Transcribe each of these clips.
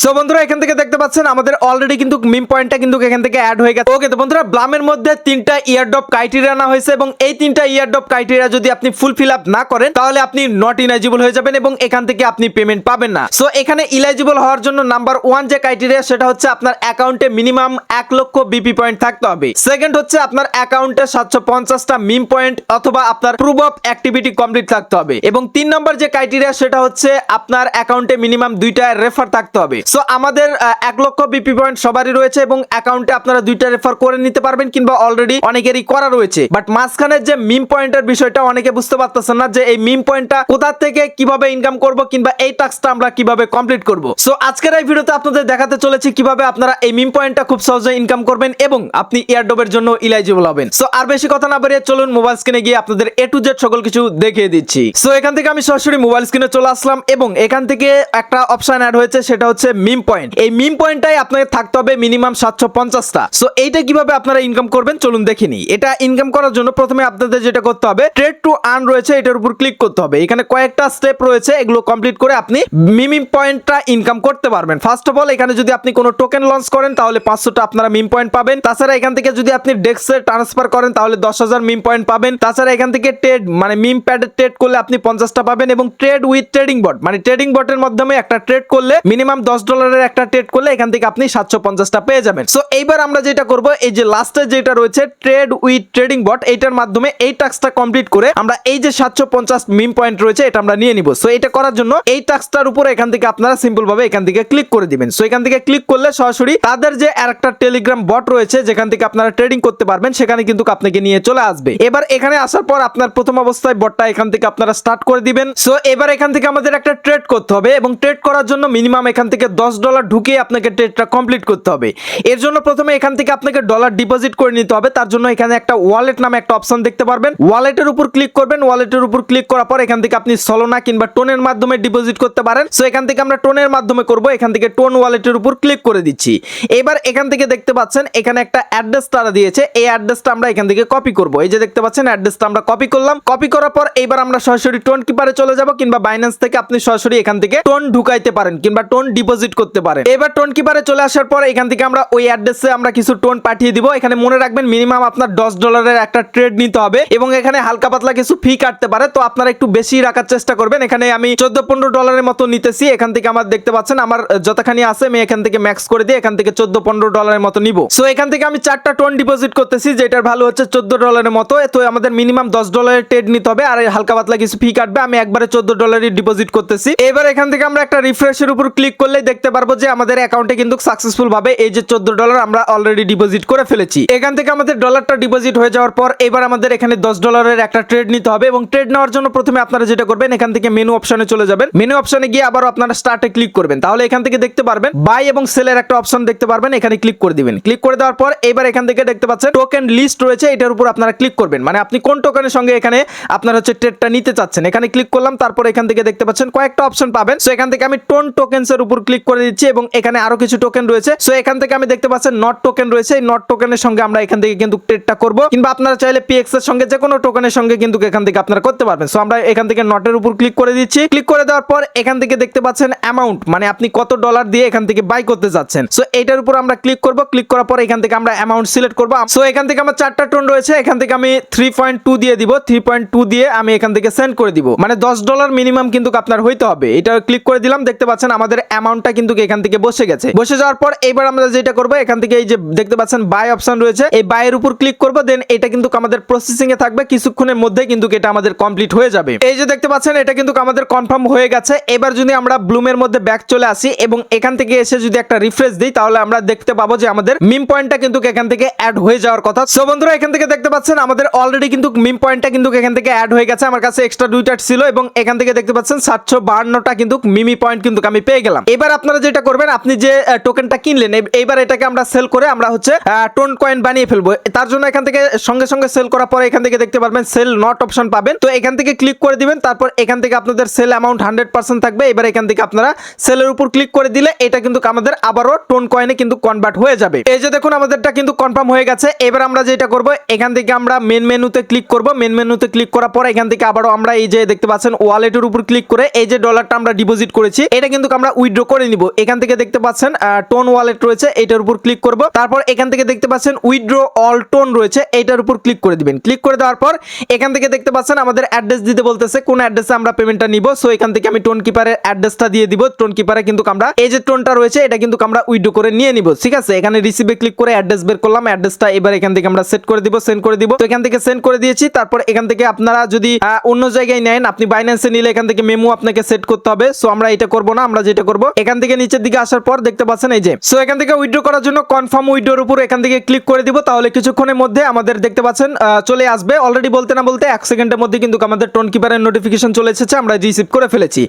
So বন্ধুরা এখান থেকে দেখতে পাচ্ছেন আমাদের অলরেডি কিন্তু মিম পয়েন্টটা কিন্তু এখান থেকে অ্যাড হয়ে গেছে। ওকে তো বন্ধুরা ব্লামের মধ্যে তিনটা ইয়ারড্রপ ক্রাইটেরিয়া আনা হয়েছে এবং এই তিনটা ইয়ারড্রপ ক্রাইটেরিয়া যদি আপনি ফুলফিল আপ না করেন তাহলে আপনি নট ইলিজিবল হয়ে যাবেন এবং এখান থেকে আপনি পেমেন্ট পাবেন না। সো এখানে ইলিজিবল হওয়ার জন্য নাম্বার 1 যে ক্রাইটেরিয়া সেটা হচ্ছে আপনার অ্যাকাউন্টে মিনিমাম 1 লক্ষ বিপি পয়েন্ট থাকতে হবে। সেকেন্ড হচ্ছে আপনার অ্যাকাউন্টে 750টা মিম পয়েন্ট অথবা আপনার প্রুফ অফ অ্যাক্টিভিটি কমপ্লিট থাকতে হবে এবং 3 নম্বর যে ক্রাইটেরিয়া সেটা হচ্ছে আপনার অ্যাকাউন্টে মিনিমাম 2টা রেফার থাকতে হবে। সো আমাদের 1 লক্ষ বিপি পয়েন্ট সবারই রয়েছে এবং অ্যাকাউন্টে আপনারা 2টা রেফার করে নিতে পারবেন কিংবা অলরেডি অনেকেরই করা রয়েছে। বাট মাঝখানের যে মিম পয়েন্টের বিষয়টা অনেকে বুঝতে পারতেছেন না যে এই মিম পয়েন্টটা কোথা থেকে কিভাবে ইনকাম করব কিংবা এই টাস্কটা আমরা কিভাবে কমপ্লিট করব। সো আজকের এই ভিডিওতে আপনাদের দেখাতে চলেছি কিভাবে আপনারা এই মিম পয়েন্টটা খুব সহজে ইনকাম করবেন এবং আপনি এয়ারড্রপের জন্য এলিজিবল হবেন। সো আর বেশি কথা না বাড়িয়ে চলুন মোবাইল স্ক্রিনে গিয়ে আপনাদের A to Z সকল কিছু দেখিয়ে দিচ্ছি। সো এখান থেকে আমি সরাসরি মোবাইল স্ক্রিনে চলে আসলাম এবং এখান থেকে একটা অপশন অ্যাড হয়েছে সেটা হচ্ছে মিম পয়েন্ট। এই মিম পয়েন্টটাই আপনাদের থাকতে হবে মিনিমাম 750টা। সো এইটা কিভাবে আপনারা ইনকাম করবেন চলুন দেখে নিই। এটা ইনকাম করার জন্য প্রথমে আপনাদের যেটা করতে হবে ট্রেড টু আর্ন রয়েছে, এটার উপর ক্লিক করতে হবে। এখানে কয়েকটা স্টেপ রয়েছে, এগুলো কমপ্লিট করে আপনি মিম পয়েন্টটা ইনকাম করতে পারবেন। ফার্স্ট অফ অল এখানে যদি আপনি কোনো টোকেন লঞ্চ করেন তাহলে 500টা আপনারা মিম পয়েন্ট পাবেন। তাছাড়া এখান থেকে যদি আপনি ডেক্সে ট্রান্সফার করেন তাহলে 10,000 মিম পয়েন্ট পাবেন। তাছাড়া এখান থেকে ট্রেড মানে মিম প্যাডে ট্রেড করলে আপনি 50টা পাবেন এবং ট্রেড উইথ ট্রেডিং বট মানে ট্রেডিং বটের মাধ্যমে একটা ট্রেড করলে মিনিমাম $10 একটা ট্রেড করলে এখান থেকে আপনি 750টা পেয়ে যাবেন। সো এইবার আমরা যেটা করব এই যে লাস্টে যেটা রয়েছে ট্রেড উইথ ট্রেডিং বট এইটার মাধ্যমে এই টাস্কটা কমপ্লিট করে আমরা এই যে 750 মিম পয়েন্ট রয়েছে এটা আমরা নিয়ে নিব। সো এটা করার জন্য এই টাস্কটার উপর এখান থেকে আপনারা সিম্পল ভাবে এখান থেকে ক্লিক করে দিবেন। সো এখান থেকে ক্লিক করলে সরাসরি তাদের যে আরেকটা টেলিগ্রাম বট রয়েছে যেখান থেকে আপনারা ট্রেডিং করতে পারবেন সেখানে কিন্তু আপনাকে নিয়ে চলে আসবে। এবার এখানে আসার পর আপনার প্রথম অবস্থায় বটটা এখান থেকে আপনারা স্টার্ট করে দিবেন। সো এবার এখান থেকে আমাদের একটা ট্রেড করতে হবে এবং ট্রেড করার জন্য মিনিমাম এখান থেকে $10 ঢুকিয়ে আপনাকে ট্রেডটা কমপ্লিট করতে হবে। এর জন্য প্রথমে এখান থেকে আপনাকে ডলার ডিপোজিট করে নিতে হবে। তার জন্য এখানে একটা ওয়ালেট নামে একটা অপশন দেখতে পারবেন, ওয়ালেটের উপর ক্লিক করবেন। ওয়ালেটের উপর ক্লিক করার পর এখান থেকে আপনি সলোনা কিংবা টোনের মাধ্যমে ডিপোজিট করতে পারেন। সো এখান থেকে আমরা টোনের মাধ্যমে করব, এখান থেকে টোন ওয়ালেটের উপর ক্লিক করে দিচ্ছি। এবার এখান থেকে দেখতে পাচ্ছেন এখানে একটা অ্যাড্রেস তারা দিয়েছে, এই অ্যাড্রেসটা আমরা এখান থেকে কপি করব। এই যে দেখতে পাচ্ছেন অ্যাড্রেসটা আমরা কপি করলাম। কপি করার পর এবার আমরা সরাসরি টোন কিপারে চলে যাব কিংবা বাইন্যান্স থেকে আপনি সরাসরি এখান থেকে টোন ঢুকাইতে পারেন কিংবা টোন ডিপোজিট করতে পারেন। এবার টোন কিপারে চলে আসার পর এখান থেকে আমরা ওই অ্যাড্রেসে আমরা কিছু টোন পাঠিয়ে দিব। এখানে মনে রাখবেন মিনিমাম আপনার $10 একটা ট্রেড নিতে হবে এবং এখানে হালকা পাতলা কিছু ফি কাটতে পারে, তো আপনারা একটু বেশি রাখার চেষ্টা করবেন। এখানে আমি $14-15 মতো নিতেছি। এখান থেকে আমার দেখতে পাচ্ছেন আমার যতখানি আছে আমি এখান থেকে ম্যাক্স করে দিয়ে এখান থেকে $14-15 মতো নিব। সো এখান থেকে আমি 4টা টোন ডিপোজিট করতেছি যেটার ভ্যালু হচ্ছে $14 মতো। তো আমাদের মিনিমাম $10 ট্রেড নিতে হবে আর হালকা পাতলা কিছু ফি কাটবে। আমি একবারে $14 ডিপোজিট করতেছি। এবার এখান থেকে আমরা একটা রিফ্রেশের উপর ক্লিক করলে দেখতে পারবো যে আমাদের অ্যাকাউন্টে কিন্তু সাকসেসফুল ভাবে এই যে $14 আমরা অলরেডি ডিপোজিট করে ফেলেছি। এখান থেকে আমাদের ডলারটা ডিপোজিট হয়ে যাওয়ার পর এবার আমাদের এখানে $10 একটা ট্রেড নিতে হবে এবং ট্রেড নেওয়ার জন্য প্রথমে আপনারা যেটা করবেন এখান থেকে মেনু অপশনে চলে যাবেন। মেনু অপশনে গিয়ে আবার আপনারা স্টার্টে ক্লিক করবেন। তাহলে এখান থেকে দেখতে পারবেন বাই এবং সেলের একটা অপশন দেখতে পারবেন, এখানে ক্লিক করে দিবেন। ক্লিক করে দেওয়ার পর এবার এখান থেকে দেখতে পাচ্ছেন টোকেন লিস্ট রয়েছে, এটার উপর আপনারা ক্লিক করবেন। মানে আপনি কোন টোকেনের সঙ্গে এখানে আপনার হচ্ছে ট্রেডটা নিতে চাচ্ছেন এখানে ক্লিক করলাম। তারপর এখান থেকে দেখতে পাচ্ছেন কয়েকটা অপশন পাবেন। সো এখান থেকে আমি টোন টোকেনস এর উপর ক্লিক করে দিচ্ছি এবং এখানে আরো কিছু টোকেন রয়েছে। সো এখান থেকে আমি দেখতে পাচ্ছেন নট টোকেন রয়েছে, এই নট টোকেনের সঙ্গে আমরা এখান থেকে কিন্তু ট্রেডটা করব কিংবা আপনারা চাইলে পিএক্স এর সঙ্গে যে কোনো টোকেনের সঙ্গে কিন্তু এখান থেকে আপনারা করতে পারবেন। সো আমরা এখান থেকে নটের উপর ক্লিক করে দিচ্ছি। ক্লিক করে দেওয়ার পর এখান থেকে দেখতে পাচ্ছেন অ্যামাউন্ট মানে আপনি কত ডলার দিয়ে এখান থেকে বাই করতে যাচ্ছেন। সো এটার উপর আমরা ক্লিক করব। ক্লিক করার পর এখান থেকে আমরা অ্যামাউন্ট সিলেক্ট করব। সো এখান থেকে আমার 4টা টোন রয়েছে, এখান থেকে আমি 3.2 দিয়ে দিব। 3.2 দিয়ে আমি এখান থেকে সেন্ড করে দিব। মানে $10 মিনিমাম কিন্তু আপনার হইতে হবে। এটা ক্লিক করে দিলাম। দেখতে পাচ্ছেন আমাদের অ্যামাউন্টটা কিন্তু এখান থেকে বসে গেছে। বসে যাওয়ার পর এবার আমরা যেটা করব এখান থেকে এই যে দেখতে পাচ্ছেন বাই অপশন রয়েছে, এই বাইয়ের উপর ক্লিক করব। দেন এটা কিন্তু আমাদের প্রসেসিং এ থাকবে, কিছুক্ষণের মধ্যে কিন্তু এটা আমাদের কমপ্লিট হয়ে যাবে। এই যে দেখতে পাচ্ছেন এটা কিন্তু আমাদের কনফার্ম হয়ে গেছে। এবার যদি আমরা ব্লুমের মধ্যে ব্যাক চলে আসি এবং এখান থেকে এসে যদি একটা রিফ্রেশ দিই তাহলে আমরা দেখতে পাবো যে আমাদের মিম পয়েন্টটা কিন্তু এখান থেকে অ্যাড হয়ে যাওয়ার কথা। সো বন্ধুরা এখান থেকে দেখতে পাচ্ছেন আমাদের অলরেডি কিন্তু মিম পয়েন্টটা কিন্তু এখান থেকে অ্যাড হয়ে গেছে। আমার কাছে এক্সট্রা 2টা ছিল এবং এখান থেকে দেখতে পাচ্ছেন 752টা কিন্তু মিমি পয়েন্ট কিন্তু আমি পেয়ে গেলাম। এবার আপনারা যেটা করবেন আপনি যে টোকেনটা কিনলেন এইবার এটাকে আমরা সেল করে আমরা হচ্ছে টোন কয়েন বানিয়ে ফেলবো। তার জন্য এখান থেকে সঙ্গে সঙ্গে সেল করার পরে এখান থেকে দেখতে পারবেন সেল নট অপশন পাবেন। তো এখান থেকে ক্লিক করে দিবেন। তারপর এখান থেকে আপনাদের সেল অ্যামাউন্ট 100% থাকবে। এবার এখান থেকে আপনারা সেলের উপর ক্লিক করে দিলে এটা কিন্তু আমাদের আবারও টোন কয়েনে কিন্তু কনভার্ট হয়ে যাবে। এই যে দেখুন আমাদেরটা কিন্তু কনফার্ম হয়ে গেছে। এবার আমরা যেটা করব এখান থেকে আমরা মেন মেনুতে ক্লিক করব। মেন মেনুতে ক্লিক করার পর এখান থেকে আবারও আমরা এই যে দেখতে পাচ্ছেন ওয়ালেটের উপর ক্লিক করে এই যে ডলারটা আমরা ডিপোজিট করেছি এটা কিন্তু আমরা উইথড্র করে নিব। নিব। এখান থেকে দেখতে পাচ্ছেন টোন ওয়ালেট রয়েছে, এটার উপর ক্লিক করব। তারপর এখান থেকে দেখতে পাচ্ছেন উইথড্র অল টোন রয়েছে, এটার উপর ক্লিক করে দিবেন। ক্লিক করে দেওয়ার পর এখান থেকে দেখতে পাচ্ছেন আমাদের অ্যাড্রেস দিতে বলতেছে, কোন অ্যাড্রেসে আমরা পেমেন্টটা নিব। সো এখান থেকে আমি টোন কিপারের অ্যাড্রেসটা দিয়ে দিব। টোন কিপারে কিন্তু আমরা এই যে টোনটা রয়েছে এটা কিন্তু আমরা উইথড্র করে নিয়ে নিব, ঠিক আছে। এখানে রিসিভে ক্লিক করে অ্যাড্রেস বের করলাম, অ্যাড্রেসটা এবার এখান থেকে আমরা সেট করে দিব, সেন্ড করে দিব। তো এখান থেকে সেন্ড করে দিয়েছি। তারপর এখান থেকে আপনারা যদি অন্য জায়গায় নেন, আপনি বাইন্যান্সে নিলে এখান থেকে মেমো আপনাকে সেট করতে হবে। সো আমরা এটা করব না, আমরা যেটা করব এখান থেকে নিচের দিকে আসার পর দেখতে পাচ্ছেন এই যে, সো এখান থেকে উইথড্র করার জন্য কনফার্ম উইথড্রর উপর এখান থেকে ক্লিক করে দিব। তাহলে কিছুক্ষণের মধ্যে আমাদের দেখতে পাচ্ছেন চলে আসবে। অলরেডি বলতে না বলতে 1 সেকেন্ডের মধ্যে কিন্তু আমাদের টোন কিপারের নোটিফিকেশন চলে এসেছে, আমরা রিসিভ করে ফেলেছি।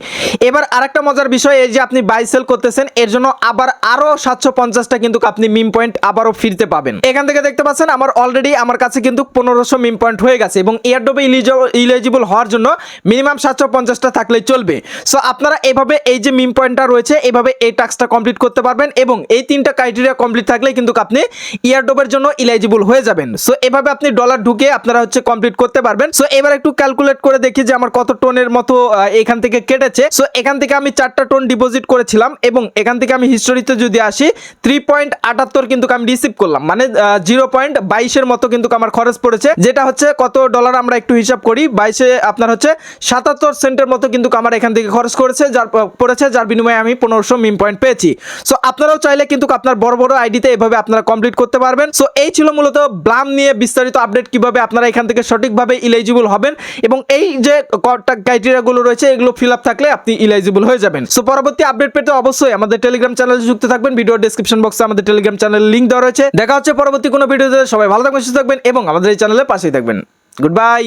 এবার আরেকটা মজার বিষয়, এই যে আপনি বাই সেল করতেছেন এর জন্য আবার আরো 750টা কিন্তু আপনি মিম পয়েন্ট আবারও ফিরতে পাবেন। এখান থেকে দেখতে পাচ্ছেন আমার অলরেডি আমার কাছে কিন্তু 1500 মিম পয়েন্ট হয়ে গেছে এবং এয়ারড্রপে ইলিজিবল হওয়ার জন্য মিনিমাম 750টা থাকলেই চলবে। সো আপনারা এভাবে এই যে মিম পয়েন্টটা রয়েছে এভাবে এই টাস্কটা কমপ্লিট করতে পারবেন এবং এই 3টা ক্রাইটেরিয়া কমপ্লিট থাকলে কিন্তু আপনি এয়ারড্রপের জন্য ইলিজিবল হয়ে যাবেন। সো এভাবে আপনি ডলার ঢুকে আপনারা হচ্ছে কমপ্লিট করতে পারবেন। সো এবার একটু ক্যালকুলেট করে দেখি যে আমার কত টোনের মতো এখান থেকে কেটেছে। সো এখান থেকে আমি 4টা টোন ডিপোজিট করেছিলাম এবং এখান থেকে আমি হিস্টোরিতে যদি আসি 3.78 কিন্তু আমি রিসিভ করলাম, মানে 0.22 এর মতো কিন্তু আমার খরচ পড়েছে, যেটা হচ্ছে কত ডলার আমরা একটু হিসাব করি, 22 আপনার হচ্ছে 77 সেন্টের মতো কিন্তু আমার এখান থেকে খরচ করেছে, যার বিনিময়ে আমি 1500 মিম পয়েন্ট পেয়েছি। সো আপনারাও চাইলে কিন্তু আপনার বড় বড় আইডিতে এভাবে আপনারা কমপ্লিট করতে পারবেন। সো এই ছিল মূলত ব্লাম নিয়ে বিস্তারিত আপডেট, কিভাবে আপনারা এখান থেকে সঠিকভাবে ইলিজিবল হবেন এবং এই যে ক্রাইটেরিয়াগুলো রয়েছে এগুলো ফিল আপ থাকলে আপনি ইলিজিবল হয়ে যাবেন। সো পরবর্তী আপডেট পেতে অবশ্যই আমাদের টেলিগ্রাম চ্যানেলে যুক্ত থাকবেন। ভিডিও ডেসক্রিপশন বক্সে আমাদের টেলিগ্রাম চ্যানেলের লিংক দেওয়া রয়েছে। দেখা হচ্ছে পরবর্তী কোনো ভিডিওতে। সবাই ভালো থাকবেন, সুস্থ থাকবেন এবং আমাদের এই চ্যানেলের পাশেই থাকবেন। Good bye.